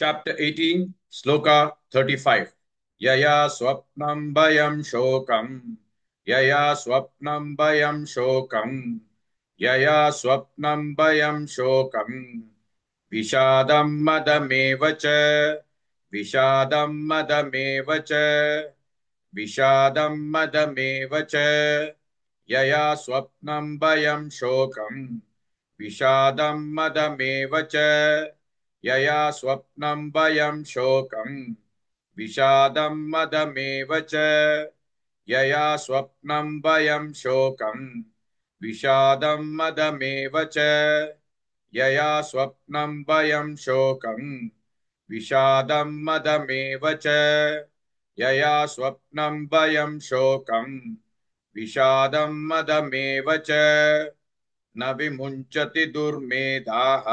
Chapter 18, Sloka 35. Yaya swapnam bayam shokam. Yaya swapnam bayam shokam. Yaya swapnam bayam shokam. Vishadam madameva cha. Vishadam madameva cha. Vishadam madameva cha. Yaya swapnam bayam shokam. Vishadam madameva cha. Yaya swapnam bayam shokam. Vishadam madameva cha. Yaya swapnam bayam shokam. Vishadam madameva cha. Yaya swapnam bayam shokam. Vishadam madameva cha. Yaya swapnam bayam shokam. Vishadam madameva cha. न विमुञ्चति दुर्मेधाः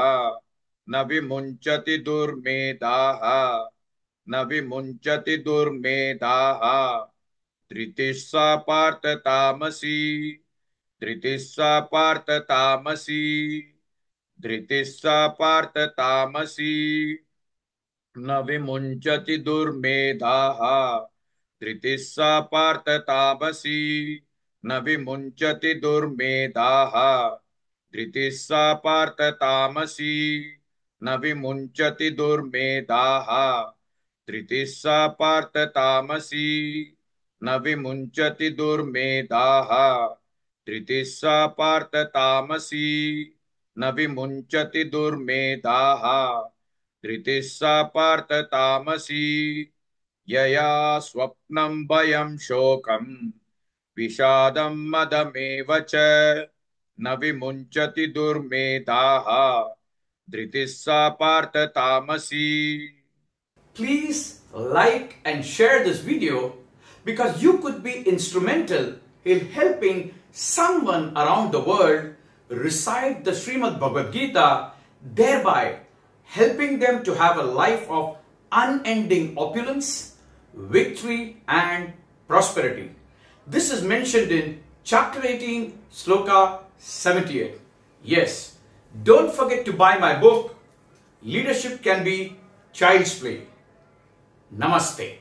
न विमुञ्चति दुर्मेधाः न विमुञ्चति दुर्मेधाः धृतिः सा पार्थ तामसी धृतिः सा पार्थ तामसी धृतिः सा पार्थ तामसी न विमुञ्चति दुर्मेधाः धृतिः सा पार्थ तामसी न विमुञ्चति दुर्मेधाः धृतिः सा पार्थ तामसी न विमुञ्चति दुर्मेधाः धृतिः सा पार्थ तामसी न विमुञ्चति दुर्मेधाः धृतिः सा पार्थ तामसी न विमुञ्चति दुर्मेधाः धृतिः सा पार्थ तामसी यया स्वप्नं भयं शोकं विषादं मदमेव च न विमुञ्चति दुर्मेधाः धृतिः सा पार्थ तामसी. Please like and share this video because you could be instrumental in helping someone around the world recite the Srimad Bhagavad Gita, thereby helping them to have a life of unending opulence, victory and prosperity. This is mentioned in chapter 18, Sloka 78. Yes, don't forget to buy my book, Leadership Can Be Child's Play. Namaste.